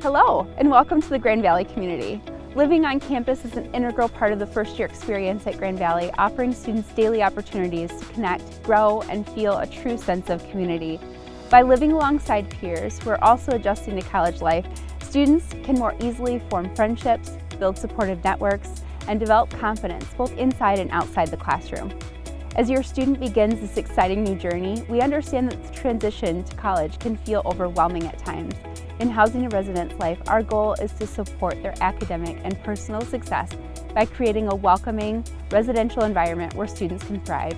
Hello, and welcome to the Grand Valley community. Living on campus is an integral part of the first-year experience at Grand Valley, offering students daily opportunities to connect, grow, and feel a true sense of community. By living alongside peers who are also adjusting to college life, students can more easily form friendships, build supportive networks, and develop confidence both inside and outside the classroom. As your student begins this exciting new journey, we understand that the transition to college can feel overwhelming at times. In Housing a Resident's Life, our goal is to support their academic and personal success by creating a welcoming, residential environment where students can thrive.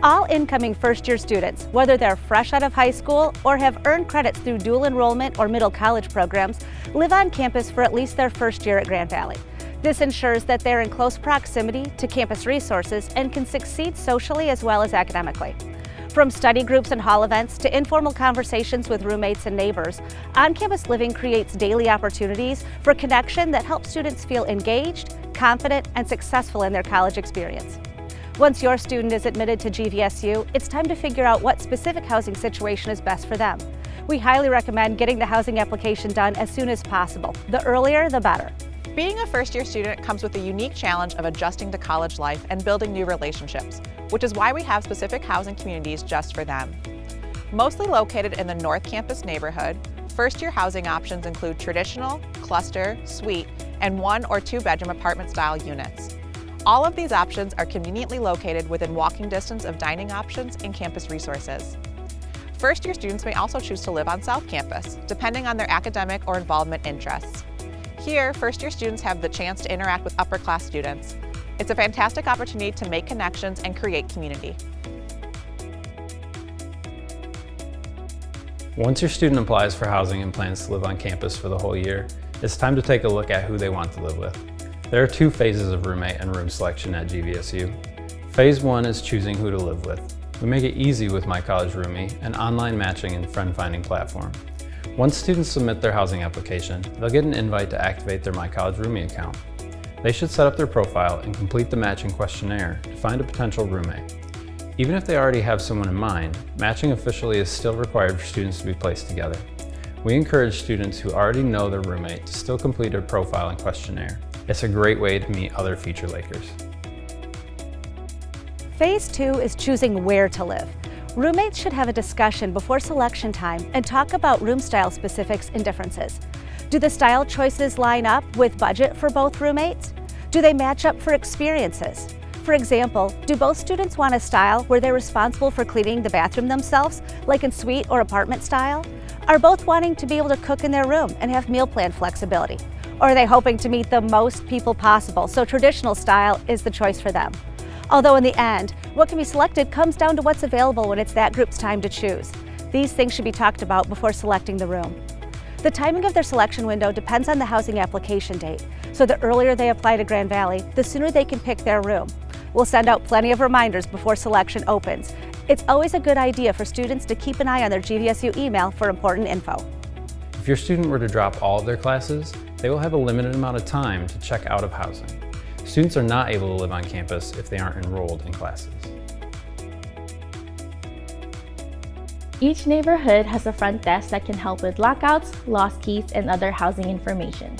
All incoming first-year students, whether they're fresh out of high school or have earned credits through dual enrollment or middle college programs, live on campus for at least their first year at Grand Valley. This ensures that they're in close proximity to campus resources and can succeed socially as well as academically. From study groups and hall events to informal conversations with roommates and neighbors, on-campus living creates daily opportunities for connection that help students feel engaged, confident, and successful in their college experience. Once your student is admitted to GVSU, it's time to figure out what specific housing situation is best for them. We highly recommend getting the housing application done as soon as possible. The earlier, the better. Being a first-year student comes with the unique challenge of adjusting to college life and building new relationships, which is why we have specific housing communities just for them. Mostly located in the North Campus neighborhood, first-year housing options include traditional, cluster, suite, and 1 or 2 bedroom apartment-style units. All of these options are conveniently located within walking distance of dining options and campus resources. First-year students may also choose to live on South Campus, depending on their academic or involvement interests. Here, first-year students have the chance to interact with upper-class students. It's a fantastic opportunity to make connections and create community. Once your student applies for housing and plans to live on campus for the whole year, it's time to take a look at who they want to live with. There are 2 phases of roommate and room selection at GVSU. Phase 1 is choosing who to live with. We make it easy with My College Roomie, an online matching and friend-finding platform. Once students submit their housing application, they'll get an invite to activate their My College Roomie account. They should set up their profile and complete the matching questionnaire to find a potential roommate. Even if they already have someone in mind, matching officially is still required for students to be placed together. We encourage students who already know their roommate to still complete their profile and questionnaire. It's a great way to meet other future Lakers. Phase 2 is choosing where to live. Roommates should have a discussion before selection time and talk about room style specifics and differences. Do the style choices line up with budget for both roommates? Do they match up for experiences? For example, do both students want a style where they're responsible for cleaning the bathroom themselves, like in suite or apartment style? Are both wanting to be able to cook in their room and have meal plan flexibility? Or are they hoping to meet the most people possible, so traditional style is the choice for them? Although in the end, what can be selected comes down to what's available when it's that group's time to choose. These things should be talked about before selecting the room. The timing of their selection window depends on the housing application date, so the earlier they apply to Grand Valley, the sooner they can pick their room. We'll send out plenty of reminders before selection opens. It's always a good idea for students to keep an eye on their GVSU email for important info. If your student were to drop all of their classes, they will have a limited amount of time to check out of housing. Students are not able to live on campus if they aren't enrolled in classes. Each neighborhood has a front desk that can help with lockouts, lost keys, and other housing information.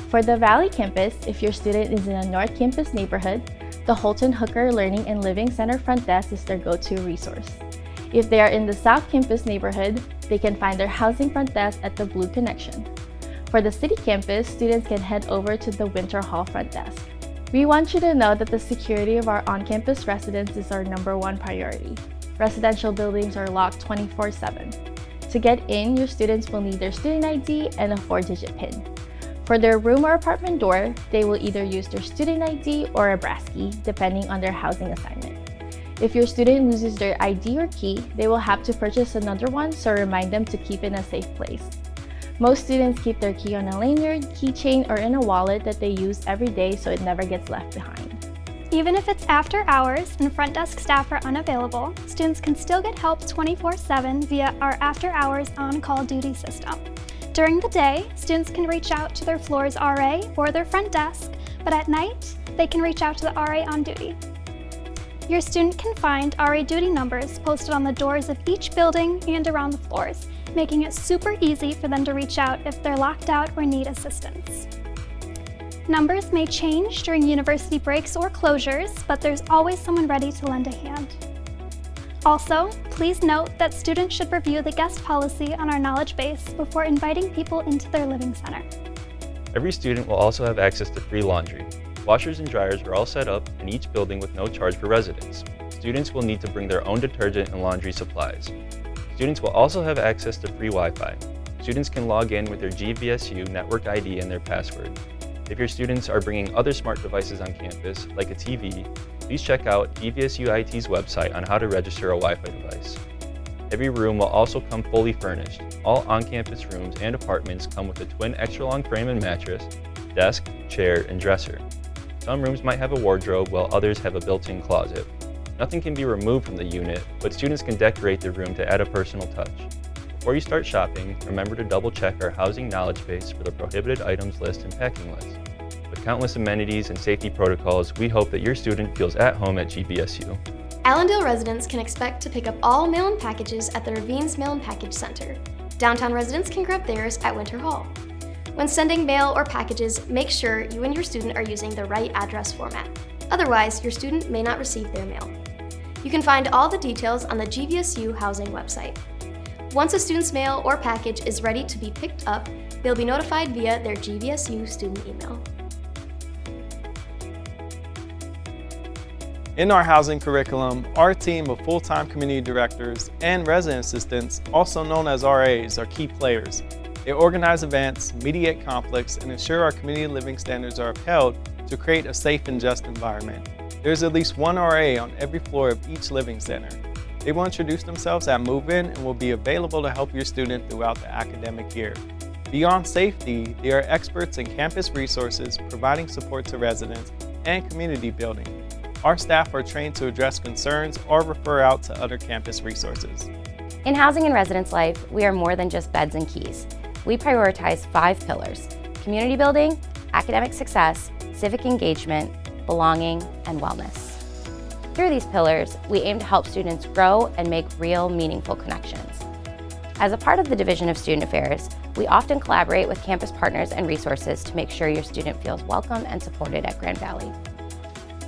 For the Valley campus, if your student is in a North Campus neighborhood, the Holton Hooker Learning and Living Center front desk is their go-to resource. If they are in the South Campus neighborhood, they can find their housing front desk at the Blue Connection. For the City campus, students can head over to the Winter Hall front desk. We want you to know that the security of our on-campus residents is our #1 priority. Residential buildings are locked 24/7. To get in, your students will need their student ID and a 4-digit PIN. For their room or apartment door, they will either use their student ID or a brass key, depending on their housing assignment. If your student loses their ID or key, they will have to purchase another one, so remind them to keep it in a safe place. Most students keep their key on a lanyard, keychain, or in a wallet that they use every day so it never gets left behind. Even if it's after hours and front desk staff are unavailable, students can still get help 24/7 via our after-hours on-call duty system. During the day, students can reach out to their floor's RA or their front desk, but at night, they can reach out to the RA on duty. Your student can find RA duty numbers posted on the doors of each building and around the floors, making it super easy for them to reach out if they're locked out or need assistance. Numbers may change during university breaks or closures, but there's always someone ready to lend a hand. Also, please note that students should review the guest policy on our knowledge base before inviting people into their living center. Every student will also have access to free laundry. Washers and dryers are all set up in each building with no charge for residents. Students will need to bring their own detergent and laundry supplies. Students will also have access to free Wi-Fi. Students can log in with their GVSU network ID and their password. If your students are bringing other smart devices on campus, like a TV, please check out GVSU IT's website on how to register a Wi-Fi device. Every room will also come fully furnished. All on-campus rooms and apartments come with a twin extra-long frame and mattress, desk, chair, and dresser. Some rooms might have a wardrobe, while others have a built-in closet. Nothing can be removed from the unit, but students can decorate the room to add a personal touch. Before you start shopping, remember to double-check our housing knowledge base for the prohibited items list and packing list. With countless amenities and safety protocols, we hope that your student feels at home at GVSU. Allendale residents can expect to pick up all mail-in packages at the Ravines Mail and Package Center. Downtown residents can grab theirs at Winter Hall. When sending mail or packages, make sure you and your student are using the right address format. Otherwise, your student may not receive their mail. You can find all the details on the GVSU housing website. Once a student's mail or package is ready to be picked up, they'll be notified via their GVSU student email. In our housing curriculum, our team of full-time community directors and resident assistants, also known as RAs, are key players. They organize events, mediate conflicts, and ensure our community living standards are upheld to create a safe and just environment. There's at least one RA on every floor of each living center. They will introduce themselves at move-in and will be available to help your student throughout the academic year. Beyond safety, they are experts in campus resources, providing support to residents, and community building. Our staff are trained to address concerns or refer out to other campus resources. In Housing and Residence Life, we are more than just beds and keys. We prioritize 5 pillars: community building, academic success, civic engagement, belonging, and wellness. Through these pillars, we aim to help students grow and make real, meaningful connections. As a part of the Division of Student Affairs, we often collaborate with campus partners and resources to make sure your student feels welcome and supported at Grand Valley.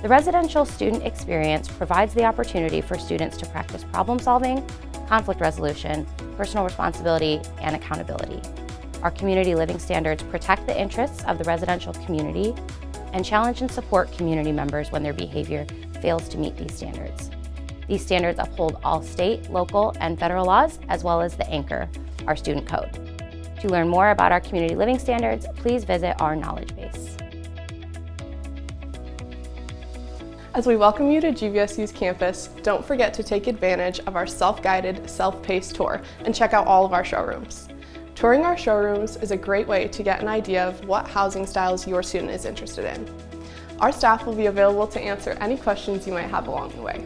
The residential student experience provides the opportunity for students to practice problem solving, conflict resolution, personal responsibility, and accountability. Our community living standards protect the interests of the residential community and challenge and support community members when their behavior fails to meet these standards. These standards uphold all state, local, and federal laws, as well as the anchor, our student code. To learn more about our community living standards, please visit our knowledge base. As we welcome you to GVSU's campus, don't forget to take advantage of our self-guided, self-paced tour and check out all of our showrooms. Touring our showrooms is a great way to get an idea of what housing styles your student is interested in. Our staff will be available to answer any questions you might have along the way.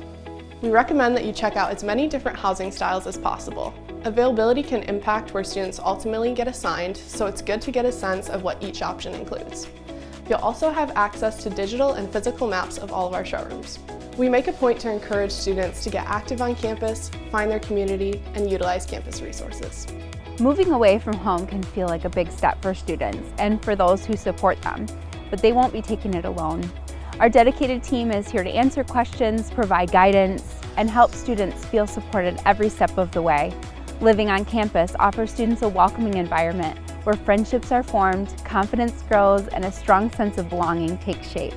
We recommend that you check out as many different housing styles as possible. Availability can impact where students ultimately get assigned, so it's good to get a sense of what each option includes. You'll also have access to digital and physical maps of all of our showrooms. We make a point to encourage students to get active on campus, find their community, and utilize campus resources. Moving away from home can feel like a big step for students and for those who support them, but they won't be taking it alone. Our dedicated team is here to answer questions, provide guidance, and help students feel supported every step of the way. Living on campus offers students a welcoming environment where friendships are formed, confidence grows, and a strong sense of belonging takes shape.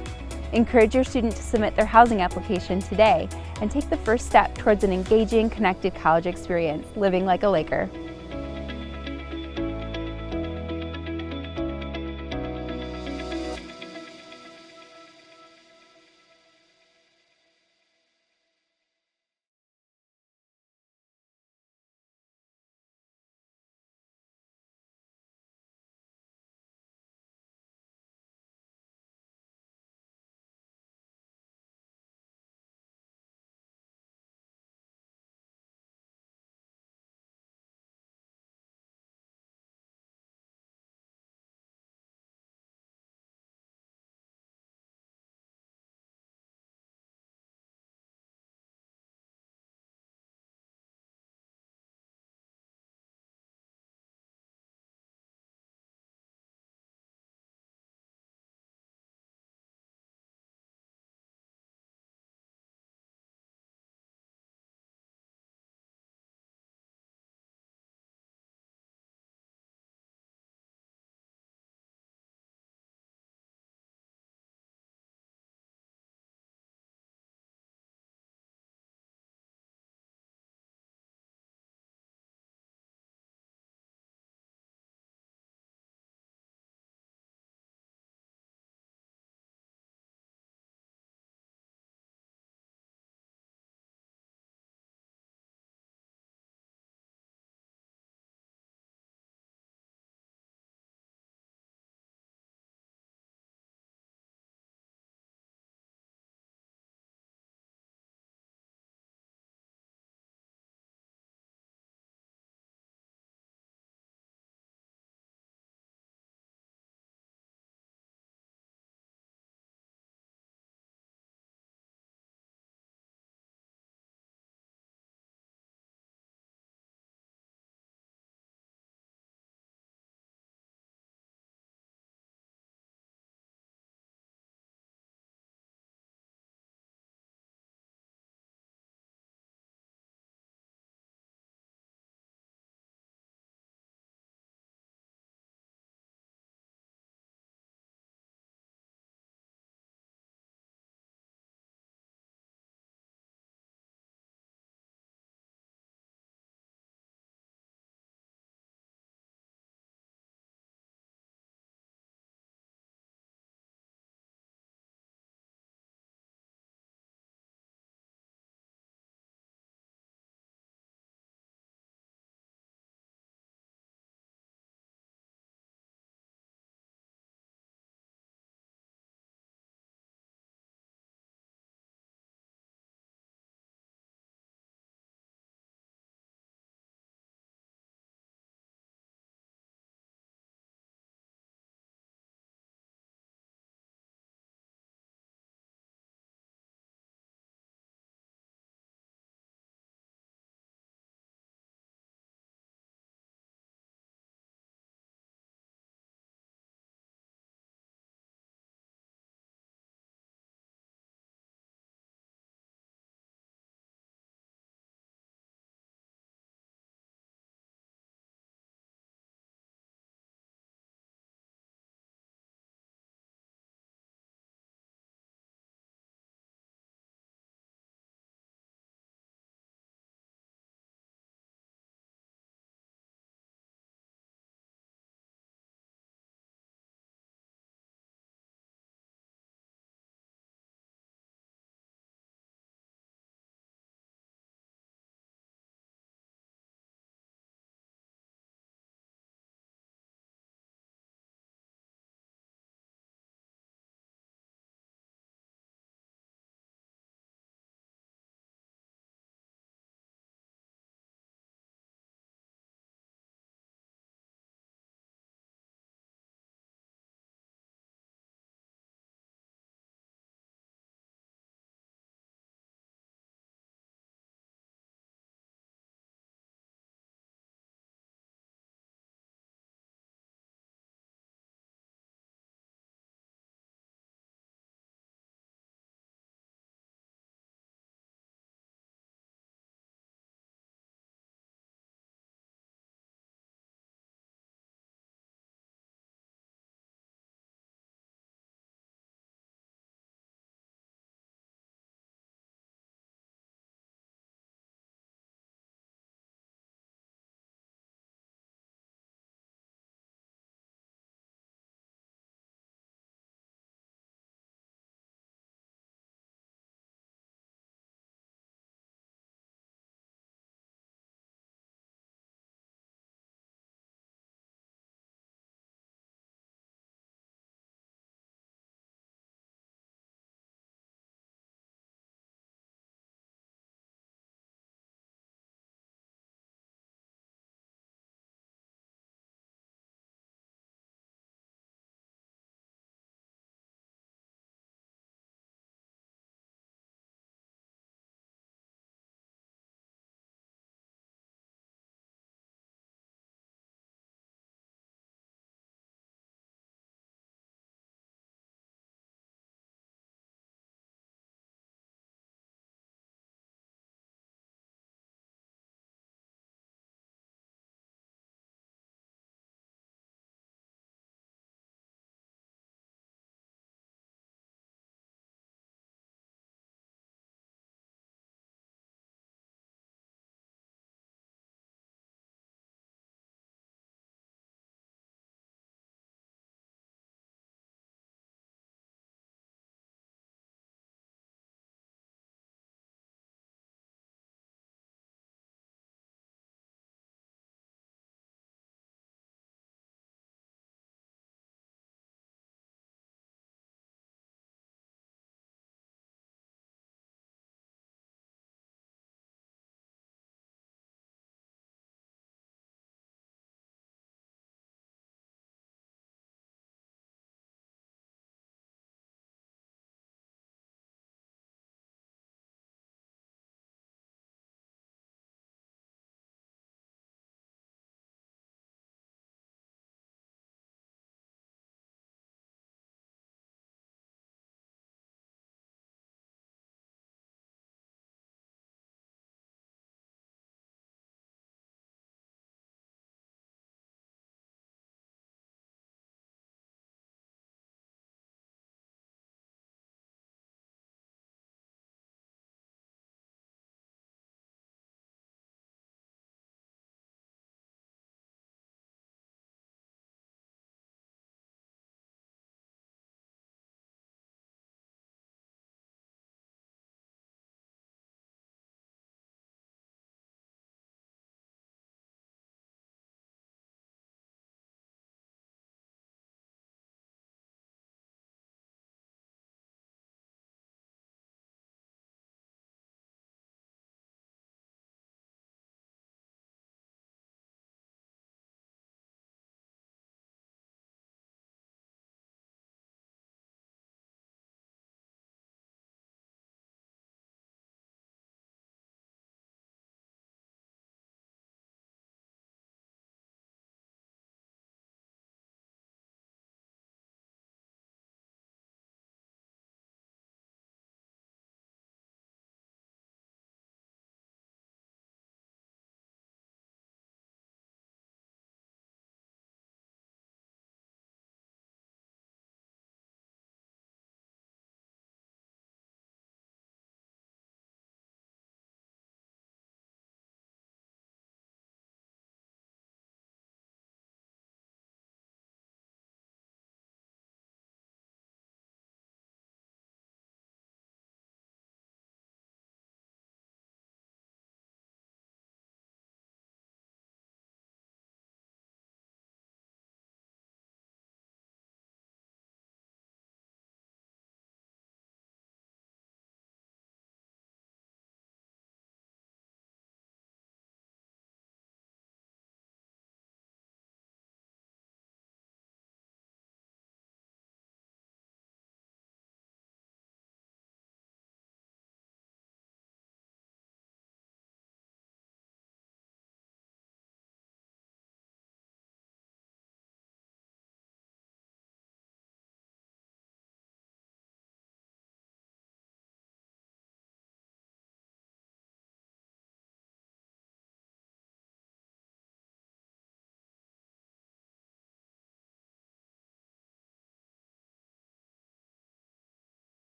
Encourage your student to submit their housing application today and take the first step towards an engaging, connected college experience, living like a Laker.